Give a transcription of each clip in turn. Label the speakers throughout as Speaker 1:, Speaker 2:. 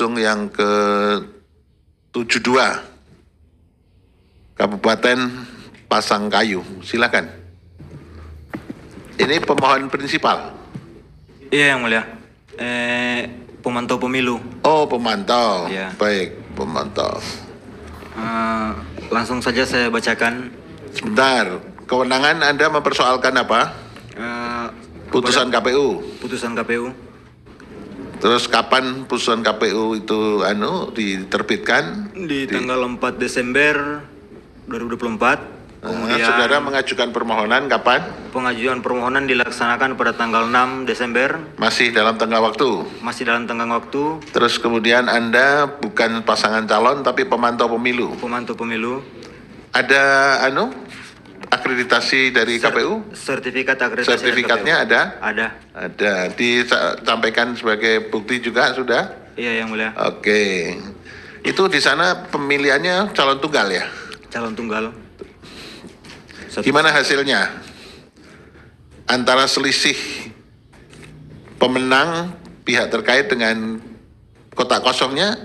Speaker 1: Ujung yang ke-72, Kabupaten Pasangkayu. Silakan. Ini pemohon prinsipal.
Speaker 2: Iya, Yang Mulia. Pemantau pemilu.
Speaker 1: Oh, pemantau.
Speaker 2: Ya.
Speaker 1: Baik, pemantau.
Speaker 2: Langsung saja saya bacakan.
Speaker 1: Sebentar, kewenangan Anda mempersoalkan apa? Putusan KPU.
Speaker 2: Putusan KPU.
Speaker 1: Terus kapan putusan KPU itu diterbitkan?
Speaker 2: Di tanggal 4 Desember 2024. Kemudian
Speaker 1: saudara mengajukan permohonan kapan?
Speaker 2: Pengajuan permohonan dilaksanakan pada tanggal 6 Desember.
Speaker 1: Masih dalam tengah waktu?
Speaker 2: Masih dalam tengah waktu.
Speaker 1: Terus kemudian Anda bukan pasangan calon tapi pemantau pemilu?
Speaker 2: Pemantau pemilu.
Speaker 1: Ada akreditasi dari KPU?
Speaker 2: Sertifikat akreditasi.
Speaker 1: Sertifikatnya ada?
Speaker 2: Ada.
Speaker 1: Ada. Disampaikan sebagai bukti juga sudah?
Speaker 2: Iya, Yang Mulia.
Speaker 1: Oke. Itu di sana pemilihannya calon tunggal ya?
Speaker 2: Calon tunggal.
Speaker 1: Gimana hasilnya? Antara selisih pemenang pihak terkait dengan kotak kosongnya,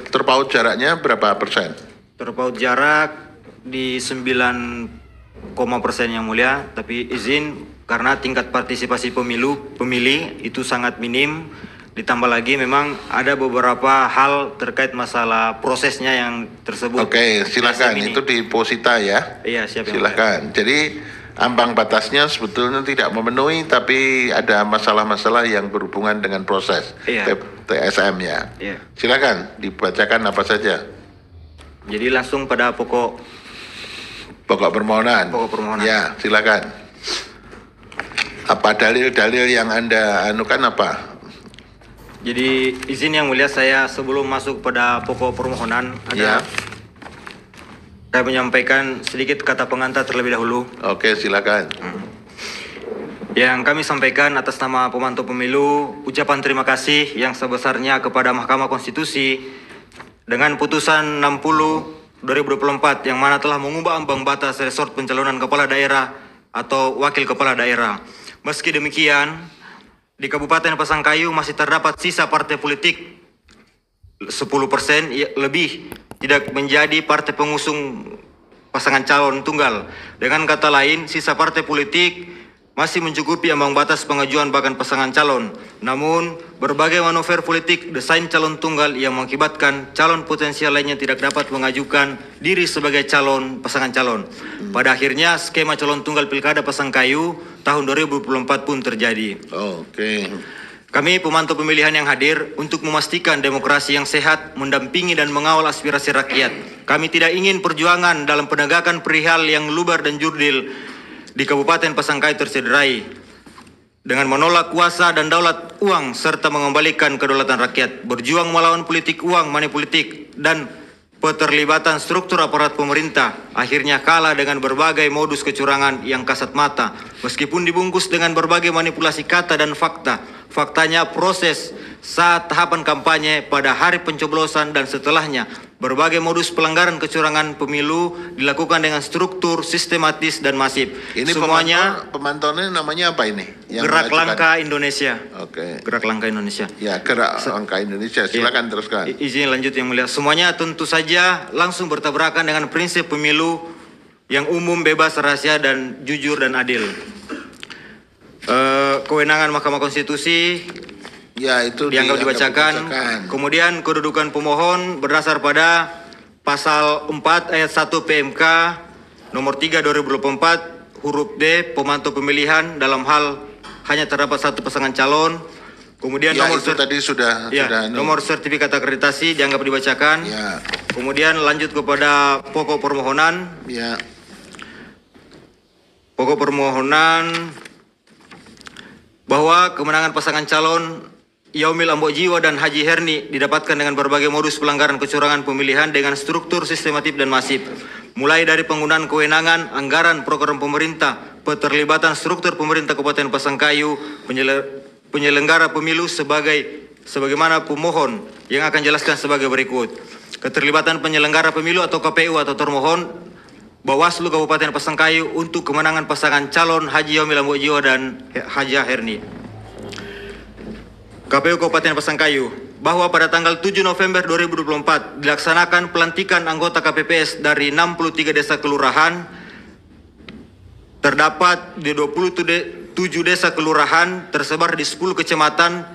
Speaker 1: terpaut jaraknya berapa persen?
Speaker 2: Terpaut jarak di 9, persen Yang Mulia, tapi izin karena tingkat partisipasi pemilih itu sangat minim. Ditambah lagi memang ada beberapa hal terkait masalah prosesnya yang tersebut.
Speaker 1: Oke, silakan. Itu di Posita ya?
Speaker 2: Iya, siap.
Speaker 1: Silakan. Jadi ambang batasnya sebetulnya tidak memenuhi, tapi ada masalah-masalah yang berhubungan dengan proses.
Speaker 2: Iya.
Speaker 1: TSM ya.
Speaker 2: Iya.
Speaker 1: Silakan dibacakan apa saja.
Speaker 2: Jadi langsung pada pokok
Speaker 1: permohonan.
Speaker 2: Pokok permohonan.
Speaker 1: Ya, silakan. Apa dalil-dalil yang Anda anukan apa?
Speaker 2: Jadi izin Yang Mulia, saya sebelum masuk pada pokok permohonan saya menyampaikan sedikit kata pengantar terlebih dahulu.
Speaker 1: Oke, silakan.
Speaker 2: Yang kami sampaikan atas nama pemantau pemilu, ucapan terima kasih yang sebesarnya kepada Mahkamah Konstitusi dengan putusan 60 2024 yang mana telah mengubah ambang batas resort pencalonan kepala daerah atau wakil kepala daerah. Meski demikian, di Kabupaten Pasangkayu masih terdapat sisa partai politik 10% lebih tidak menjadi partai pengusung pasangan calon tunggal. Dengan kata lain, sisa partai politik masih mencukupi ambang batas pengajuan bahkan pasangan calon. Namun, berbagai manuver politik desain calon tunggal yang mengakibatkan calon potensial lainnya tidak dapat mengajukan diri sebagai calon pasangan calon. Pada akhirnya, skema calon tunggal Pilkada Pasangkayu tahun 2024 pun terjadi.
Speaker 1: Oke.
Speaker 2: Kami pemantau pemilihan yang hadir untuk memastikan demokrasi yang sehat, mendampingi dan mengawal aspirasi rakyat. Kami tidak ingin perjuangan dalam penegakan perihal yang lubar dan jurdil di Kabupaten Pasangkayu tercederai dengan menolak kuasa dan daulat uang serta mengembalikan kedaulatan rakyat, berjuang melawan politik uang, money politik dan keterlibatan struktur aparat pemerintah, akhirnya kalah dengan berbagai modus kecurangan yang kasat mata. Meskipun dibungkus dengan berbagai manipulasi kata dan fakta, faktanya proses saat tahapan kampanye, pada hari pencoblosan dan setelahnya, berbagai modus pelanggaran kecurangan pemilu dilakukan dengan struktur sistematis dan masif.
Speaker 1: Ini
Speaker 2: semuanya
Speaker 1: pemantaunya namanya apa ini?
Speaker 2: Gerak Langkah Indonesia.
Speaker 1: Oke.
Speaker 2: Gerak Langkah Indonesia.
Speaker 1: Ya, Gerak Langkah Indonesia. Silakan teruskan.
Speaker 2: Izin lanjut Yang Mulia. Semuanya tentu saja langsung bertabrakan dengan prinsip pemilu yang umum, bebas, rahasia dan jujur dan adil. Kewenangan Mahkamah Konstitusi
Speaker 1: ya, itu
Speaker 2: dianggap dibacakan. Kemudian kedudukan pemohon berdasar pada pasal 4 ayat 1 PMK nomor 3 2024 huruf D, pemantau pemilihan dalam hal hanya terdapat satu pasangan calon. Kemudian
Speaker 1: ya, nomor itu tadi sudah
Speaker 2: nomor sertifikat akreditasi dianggap dibacakan.
Speaker 1: Ya.
Speaker 2: Kemudian lanjut kepada pokok permohonan.
Speaker 1: Ya.
Speaker 2: Pokok permohonan bahwa kemenangan pasangan calon Yaumil Ambok Jiwa dan Haji Herni didapatkan dengan berbagai modus pelanggaran kecurangan pemilihan dengan struktur sistematif dan masif. Mulai dari penggunaan kewenangan, anggaran, program pemerintah, keterlibatan struktur pemerintah Kabupaten Pasangkayu, penyelenggara pemilu sebagaimana pemohon yang akan jelaskan sebagai berikut. Keterlibatan penyelenggara pemilu atau KPU atau termohon Bawaslu Kabupaten Pasangkayu untuk kemenangan pasangan calon Haji Yaumil Ambok Jiwa dan Haji Herni. KPU Kabupaten Pasangkayu bahwa pada tanggal 7 November 2024 dilaksanakan pelantikan anggota KPPS dari 63 desa kelurahan. Terdapat di 27 desa kelurahan tersebar di 10 kecamatan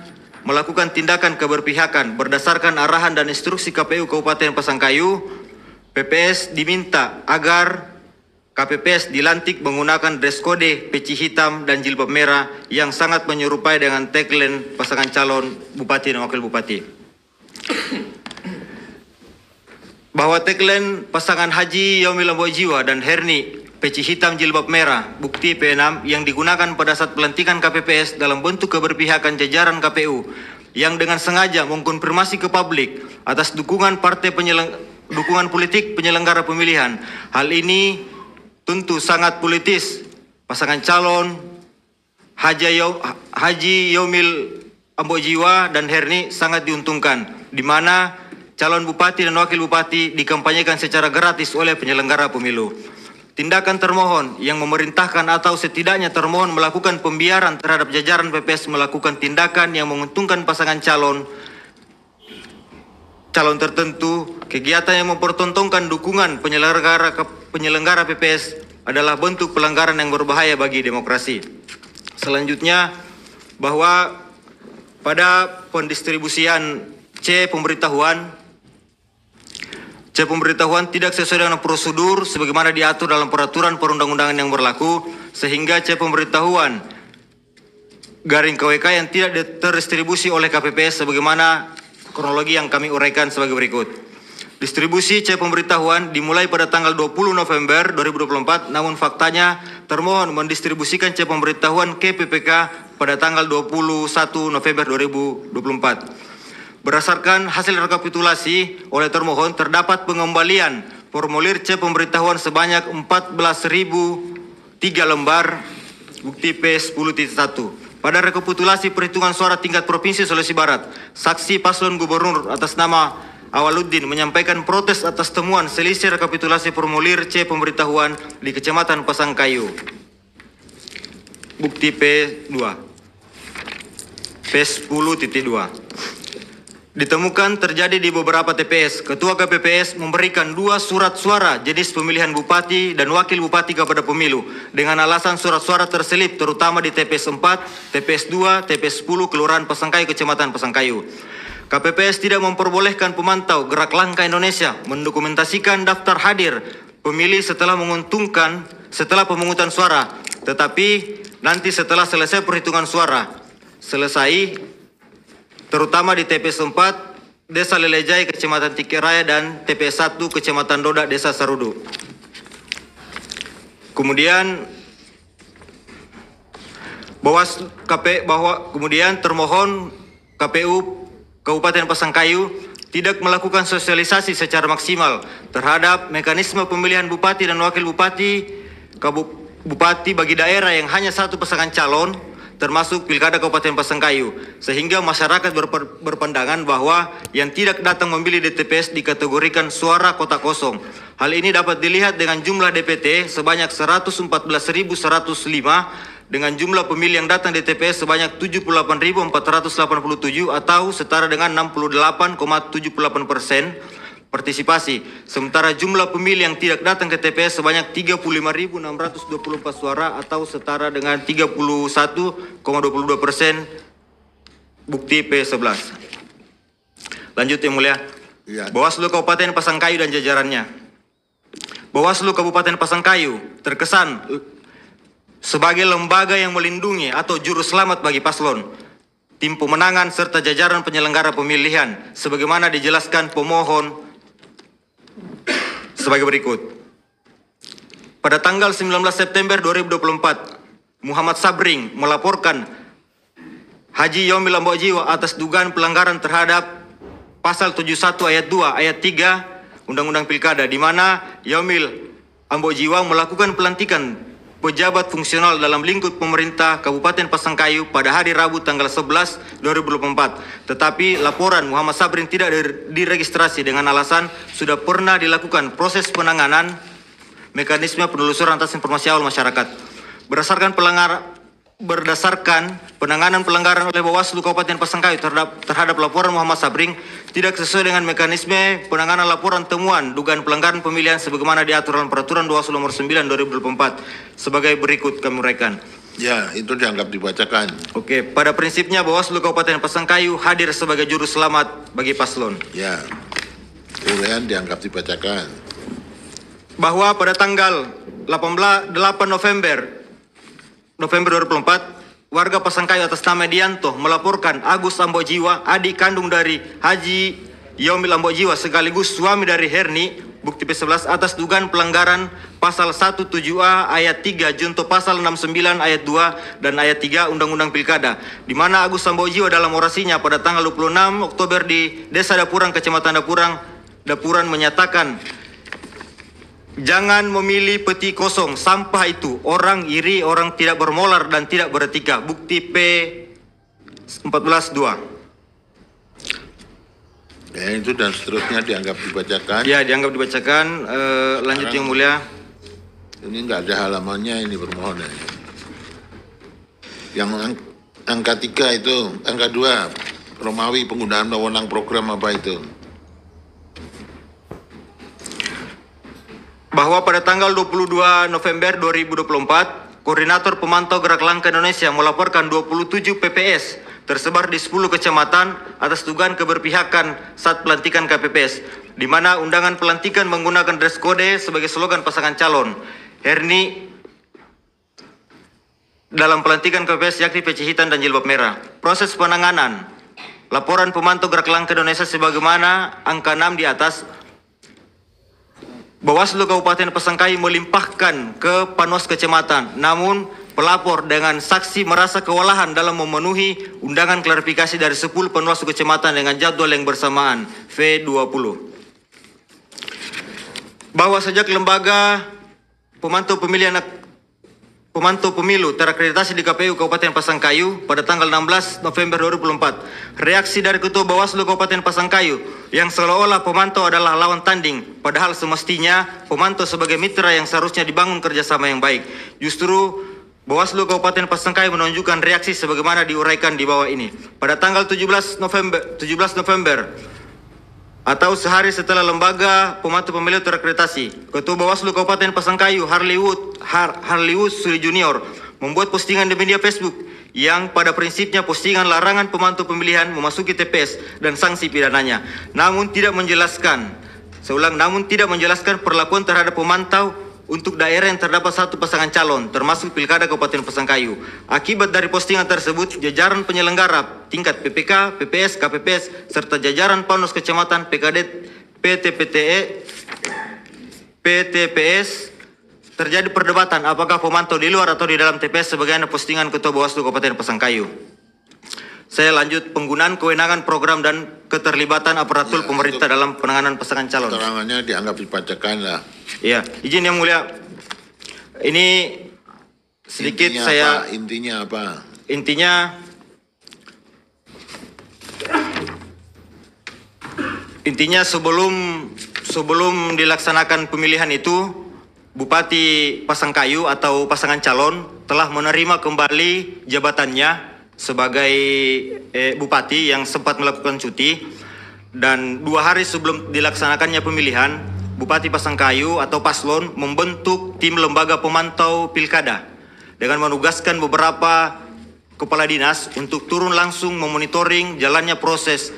Speaker 2: melakukan tindakan keberpihakan berdasarkan arahan dan instruksi KPU Kabupaten Pasangkayu. PPS diminta agar KPPS dilantik menggunakan dress code peci hitam dan jilbab merah yang sangat menyerupai dengan tagline pasangan calon bupati dan wakil bupati. Bahwa tagline pasangan Haji Yaumil Ambojiwa dan Herni peci hitam jilbab merah bukti P6 yang digunakan pada saat pelantikan KPPS dalam bentuk keberpihakan jajaran KPU yang dengan sengaja mengkonfirmasi ke publik atas dukungan dukungan politik penyelenggara pemilihan. Hal ini tentu sangat politis. Pasangan calon Haji Yaumil Ambojiwa dan Herni sangat diuntungkan, di mana calon bupati dan wakil bupati dikampanyekan secara gratis oleh penyelenggara pemilu. Tindakan termohon yang memerintahkan atau setidaknya termohon melakukan pembiaran terhadap jajaran PPS melakukan tindakan yang menguntungkan pasangan calon tertentu, kegiatan yang mempertontonkan dukungan penyelenggara PPS adalah bentuk pelanggaran yang berbahaya bagi demokrasi. Selanjutnya, bahwa pada pendistribusian C pemberitahuan tidak sesuai dengan prosedur sebagaimana diatur dalam peraturan perundang-undangan yang berlaku, sehingga C pemberitahuan garing KWK yang tidak terdistribusi oleh KPPS sebagaimana kronologi yang kami uraikan sebagai berikut. Distribusi C pemberitahuan dimulai pada tanggal 20 November 2024, namun faktanya termohon mendistribusikan C pemberitahuan ke PPK pada tanggal 21 November 2024. Berdasarkan hasil rekapitulasi oleh termohon, terdapat pengembalian formulir C pemberitahuan sebanyak 14.003 lembar bukti P10.1. Pada rekapitulasi perhitungan suara tingkat Provinsi Sulawesi Barat, saksi paslon gubernur atas nama Awaluddin menyampaikan protes atas temuan selisih rekapitulasi formulir C pemberitahuan di Kecamatan Pasangkayu. Bukti P2. P10.2. Ditemukan terjadi di beberapa TPS. Ketua KPPS memberikan 2 surat suara jenis pemilihan bupati dan wakil bupati kepada pemilu dengan alasan surat suara terselip terutama di TPS 4, TPS 2, TPS 10 Kelurahan Pasangkayu, Kecamatan Pasangkayu. KPPS tidak memperbolehkan pemantau Gerak Langkah Indonesia mendokumentasikan daftar hadir pemilih setelah pemungutan suara, tetapi nanti setelah selesai perhitungan suara terutama di TPS 4 Desa Lelejai Kecamatan Tikiraya dan TPS 1 Kecamatan Dodak Desa Sarudu. Kemudian termohon KPU Kabupaten Pasangkayu tidak melakukan sosialisasi secara maksimal terhadap mekanisme pemilihan bupati dan wakil bupati bagi daerah yang hanya satu pasangan calon, termasuk Pilkada Kabupaten Pasangkayu, sehingga masyarakat berpandangan bahwa yang tidak datang memilih di TPS dikategorikan suara kotak kosong. Hal ini dapat dilihat dengan jumlah DPT sebanyak 114.105 dengan jumlah pemilih yang datang di TPS sebanyak 78.487 atau setara dengan 68,78% partisipasi. Sementara jumlah pemilih yang tidak datang ke TPS sebanyak 35.624 suara atau setara dengan 31,22%. Bukti P11. Lanjut yang mulia.
Speaker 1: Ya.
Speaker 2: Bawaslu Kabupaten Pasangkayu dan jajarannya. Bawaslu Kabupaten Pasangkayu terkesan sebagai lembaga yang melindungi atau juru selamat bagi paslon, tim pemenangan serta jajaran penyelenggara pemilihan sebagaimana dijelaskan pemohon sebagai berikut. Pada tanggal 19 September 2024, Muhammad Sabring melaporkan Haji Yaumil Ambojiwa atas dugaan pelanggaran terhadap pasal 71 ayat 2 ayat 3 Undang-Undang Pilkada, di mana Yaumil Ambojiwa melakukan pelantikan pejabat fungsional dalam lingkup pemerintah Kabupaten Pasangkayu pada hari Rabu tanggal 11 2024. Tetapi laporan Muhammad Sabrin tidak diregistrasi dengan alasan sudah pernah dilakukan proses penanganan mekanisme penelusuran atas informasi awal masyarakat. Berdasarkan berdasarkan penanganan pelanggaran oleh Bawaslu Kabupaten Pasangkayu terhadap laporan Muhammad Sabring tidak sesuai dengan mekanisme penanganan laporan temuan dugaan pelanggaran pemilihan sebagaimana diatur dalam Peraturan Bawaslu Nomor 9 2024 sebagai berikut kami uraikan.
Speaker 1: Ya, itu dianggap dibacakan.
Speaker 2: Oke, pada prinsipnya Bawaslu Kabupaten Pasangkayu hadir sebagai juru selamat bagi paslon.
Speaker 1: Ya, uraian dianggap dibacakan.
Speaker 2: Bahwa pada tanggal 8 November 2024, warga Pasangkayu atas nama Dianto melaporkan Agus Ambojiwa, adik kandung dari Haji Yomil Ambojiwa sekaligus suami dari Herni, bukti P11 atas dugaan pelanggaran pasal 17A ayat 3 junto pasal 69 ayat 2 dan ayat 3 Undang-Undang Pilkada, di mana Agus Ambojiwa dalam orasinya pada tanggal 26 Oktober di Desa Dapurang, Kecamatan Dapuran menyatakan, jangan memilih peti kosong, sampah itu orang iri, orang tidak bermolar dan tidak beretika. Bukti P14-2.
Speaker 1: Ya, itu dan seterusnya dianggap dibacakan.
Speaker 2: Ya, dianggap dibacakan. Lanjut
Speaker 1: Sekarang,
Speaker 2: yang mulia.
Speaker 1: Ini nggak ada halamannya ini permohonan. Yang angka 3 itu, angka 2, Romawi penggunaan wewenang program apa itu?
Speaker 2: Bahwa pada tanggal 22 November 2024, Koordinator Pemantau Gerak Langkah Indonesia melaporkan 27 PPS tersebar di 10 kecamatan atas dugaan keberpihakan saat pelantikan KPPS, di mana undangan pelantikan menggunakan dress code sebagai slogan pasangan calon. Herni dalam pelantikan KPPS yakni peci hitam dan jilbab merah. Proses penanganan laporan Pemantau Gerak Langkah Indonesia sebagaimana angka 6 di atas, Bawaslu Kabupaten Pasangkayu melimpahkan ke Panwas Kecamatan, namun pelapor dengan saksi merasa kewalahan dalam memenuhi undangan klarifikasi dari 10 Panwaslu Kecamatan dengan jadwal yang bersamaan, V20. Bahwa sejak lembaga Pemantau Pemilu terakreditasi di KPU Kabupaten Pasangkayu pada tanggal 16 November 2024, reaksi dari Ketua Bawaslu Kabupaten Pasangkayu yang seolah-olah pemantau adalah lawan tanding, padahal semestinya pemantau sebagai mitra yang seharusnya dibangun kerjasama yang baik. Justru Bawaslu Kabupaten Pasangkayu menunjukkan reaksi sebagaimana diuraikan di bawah ini. Pada tanggal 17 November atau sehari setelah lembaga pemantau pemilu terakreditasi, Ketua Bawaslu Kabupaten Pasangkayu Harliwud Suri Junior membuat postingan di media Facebook yang pada prinsipnya postingan larangan pemantau pemilihan memasuki TPS dan sanksi pidananya, namun tidak menjelaskan perlakuan terhadap pemantau untuk daerah yang terdapat satu pasangan calon, termasuk Pilkada Kabupaten Pasangkayu. Akibat dari postingan tersebut, jajaran penyelenggara tingkat PPK, PPS, KPPS, serta jajaran Panwas Kecamatan, PKD, PTPS, terjadi perdebatan apakah pemantau di luar atau di dalam TPS sebagaimana postingan Ketua Bawaslu Kabupaten Pasangkayu. Saya lanjut, penggunaan kewenangan program dan keterlibatan aparatur pemerintah dalam penanganan pasangan calon.
Speaker 1: Keterangannya dianggap dibacakan lah.
Speaker 2: Iya, izin yang mulia. Ini sedikit
Speaker 1: intinya apa?
Speaker 2: Intinya sebelum dilaksanakan pemilihan itu, Bupati Pasangkayu atau pasangan calon telah menerima kembali jabatannya sebagai bupati yang sempat melakukan cuti, dan 2 hari sebelum dilaksanakannya pemilihan, Bupati Pasangkayu atau paslon membentuk tim lembaga pemantau pilkada dengan menugaskan beberapa kepala dinas untuk turun langsung memonitoring jalannya proses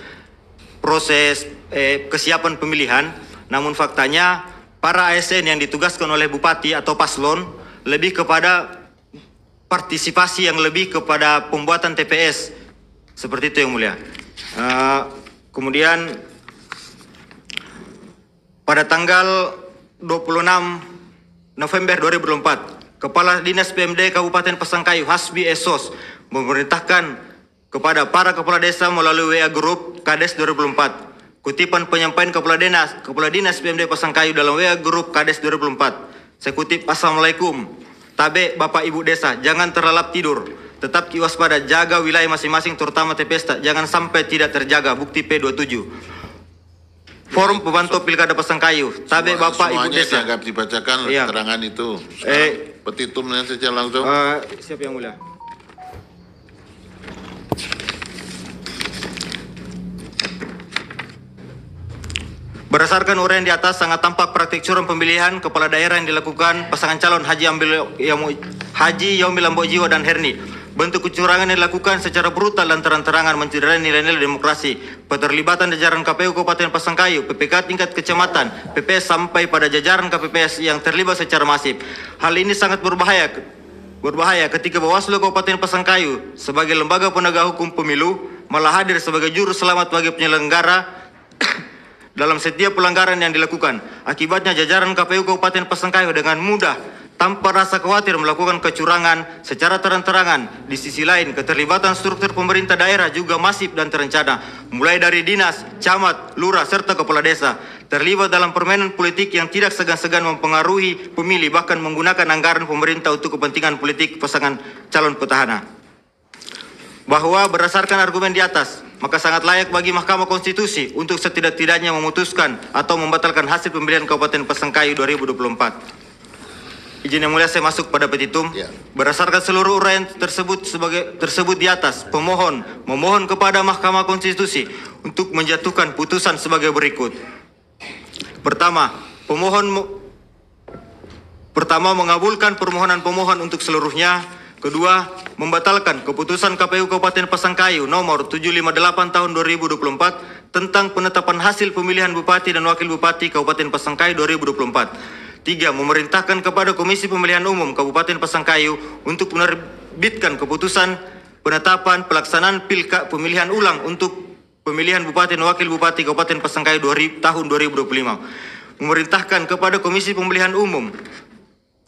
Speaker 2: kesiapan pemilihan. Namun faktanya para ASN yang ditugaskan oleh bupati atau paslon lebih kepada partisipasi yang lebih kepada pembuatan TPS, seperti itu yang mulia. Kemudian pada tanggal 26 November 2024, Kepala Dinas PMD Kabupaten Pasangkayu Hasbi Esos memerintahkan kepada para kepala desa melalui WA Group Kades 2024. Kutipan penyampaian Kepala Dinas PMD Pasangkayu dalam WA Group Kades 2024. Saya kutip, Assalamualaikum. Tabe Bapak Ibu Desa, jangan terlelap tidur. Tetap waspada, jaga wilayah masing-masing terutama TPS, jangan sampai tidak terjaga. Bukti P27. Forum Pemantau Pilkada Pasangkayu. Tabe Bapak Ibu Desa.
Speaker 1: Dianggap dibacakan keterangan itu. Petitumnya saja langsung.
Speaker 2: Siap yang mulia. Berdasarkan uraian di atas, sangat tampak praktik curang pemilihan kepala daerah yang dilakukan pasangan calon Haji Yaumil Lambo Jiwa dan Herni. Bentuk kecurangan yang dilakukan secara brutal dan terang-terangan mencederai nilai-nilai demokrasi. Keterlibatan jajaran KPU Kabupaten Pasangkayu, PPK tingkat kecamatan, PPS sampai pada jajaran KPPS yang terlibat secara masif. Hal ini sangat berbahaya ketika Bawaslu Kabupaten Pasangkayu sebagai lembaga penegak hukum pemilu malah hadir sebagai juru selamat bagi penyelenggara dalam setiap pelanggaran yang dilakukan. Akibatnya jajaran KPU Kabupaten Pasangkayu dengan mudah tanpa rasa khawatir melakukan kecurangan secara terang-terangan. Di sisi lain, keterlibatan struktur pemerintah daerah juga masif dan terencana, mulai dari dinas, camat, lurah, serta kepala desa, terlibat dalam permainan politik yang tidak segan-segan mempengaruhi pemilih, bahkan menggunakan anggaran pemerintah untuk kepentingan politik pasangan calon petahana. Bahwa berdasarkan argumen di atas, maka sangat layak bagi Mahkamah Konstitusi untuk setidak-tidaknya memutuskan atau membatalkan hasil pemilihan Kabupaten Pasangkayu 2024. Izin yang mulia, saya masuk pada petitum.
Speaker 1: Ya.
Speaker 2: Berdasarkan seluruh uraian tersebut di atas, pemohon memohon kepada Mahkamah Konstitusi untuk menjatuhkan putusan sebagai berikut. Pertama, mengabulkan permohonan pemohon untuk seluruhnya. Kedua, membatalkan keputusan KPU Kabupaten Pasangkayu nomor 758 tahun 2024 tentang penetapan hasil pemilihan Bupati dan Wakil Bupati Kabupaten Pasangkayu 2024. 3. Memerintahkan kepada Komisi Pemilihan Umum Kabupaten Pasangkayu untuk menerbitkan keputusan penetapan pelaksanaan pemilihan ulang untuk pemilihan Bupati dan Wakil Bupati Kabupaten Pasangkayu tahun 2025. Memerintahkan kepada Komisi Pemilihan Umum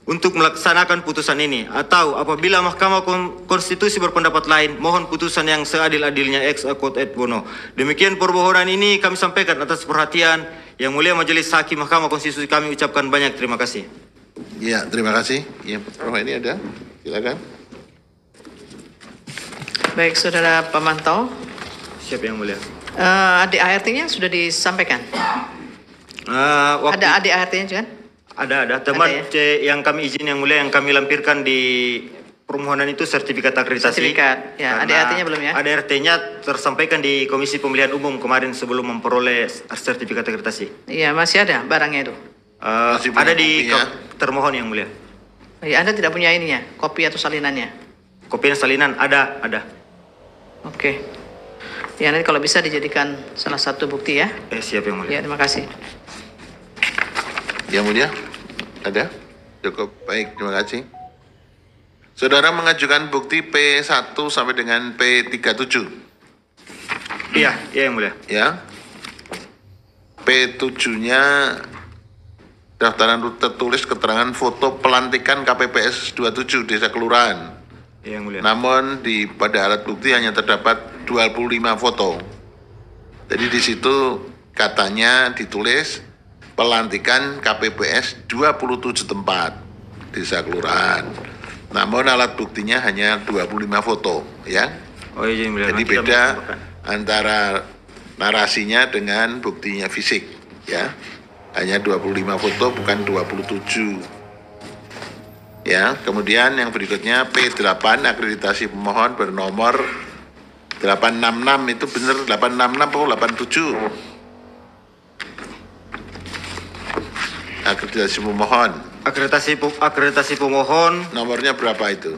Speaker 2: untuk melaksanakan putusan ini, atau apabila Mahkamah Konstitusi berpendapat lain, mohon putusan yang seadil-adilnya ex quod et bono. Demikian permohonan ini kami sampaikan atas perhatian Yang Mulia Majelis Hakim Mahkamah Konstitusi. Kami ucapkan banyak terima kasih.
Speaker 1: Ya, terima kasih. Yang pertama ini ada, silakan.
Speaker 3: Baik, Saudara Pemantau.
Speaker 2: Siap Yang Mulia.
Speaker 3: Adik ART-nya sudah disampaikan? Ada adik ART-nya juga?
Speaker 2: Ada. Teman
Speaker 3: Ada, ya?
Speaker 2: yang kami izin Yang Mulia, yang kami lampirkan di permohonan itu sertifikat akreditasi.
Speaker 3: Sertifikat, ya. Adik ART-nya belum ya?
Speaker 2: Adik ART-nya tersampaikan di Komisi Pemilihan Umum kemarin sebelum memperoleh sertifikat akreditasi.
Speaker 3: Iya, masih ada barangnya itu?
Speaker 1: Masih punya
Speaker 2: Ada di
Speaker 1: kopinya?
Speaker 2: termohon Yang Mulia.
Speaker 3: Ya, Anda tidak punya ininya, kopi atau salinannya?
Speaker 2: Kopi dan salinan ada.
Speaker 3: Oke. Ya, nanti kalau bisa dijadikan salah satu bukti ya.
Speaker 2: Siap Yang Mulia.
Speaker 3: Ya, terima kasih.
Speaker 1: Yang Mulia, ada? Cukup, baik, terima kasih. Saudara mengajukan bukti P1 sampai dengan P37.
Speaker 2: Iya Yang Mulia.
Speaker 1: Ya. P7-nya daftaran tertulis keterangan foto pelantikan KPPS 27 Desa Kelurahan.
Speaker 2: Yang Mulia.
Speaker 1: Namun pada alat bukti hanya terdapat 25 foto. Jadi di situ katanya ditulis pelantikan KPPS 27 tempat Desa Kelurahan. Namun alat buktinya hanya 25 foto, ya.
Speaker 2: Oh iya Yang Mulia.
Speaker 1: Jadi
Speaker 2: Nanti
Speaker 1: beda
Speaker 2: kami tambahkan.
Speaker 1: antara narasinya dengan buktinya fisik, ya. Hanya 25 foto bukan 27. Ya, kemudian yang berikutnya P8 akreditasi pemohon bernomor 866, itu benar 866 atau 87? Akreditasi pemohon.
Speaker 2: Akreditasi pemohon
Speaker 1: Nomornya berapa itu?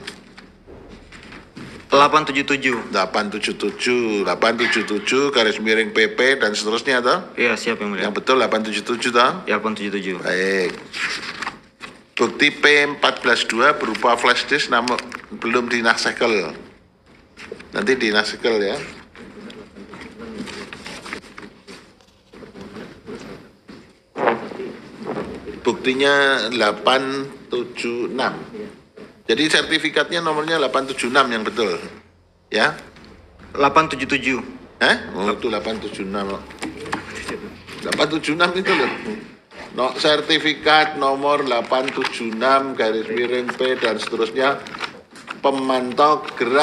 Speaker 2: 877.
Speaker 1: 877 garis miring PP dan seterusnya toh?
Speaker 2: Iya siap Yang Mulia.
Speaker 1: Yang betul 877 toh?
Speaker 2: Ya 877.
Speaker 1: Baik. Bukti P14.2 berupa flash disk namun belum dinaksekel. Nanti dinaksekel ya. Buktinya 876. Jadi sertifikatnya nomornya 876 yang betul. Ya?
Speaker 2: 877.
Speaker 1: Oh itu 876. 876 itu loh. No, sertifikat nomor 876 garis miring P dan seterusnya pemantau gerak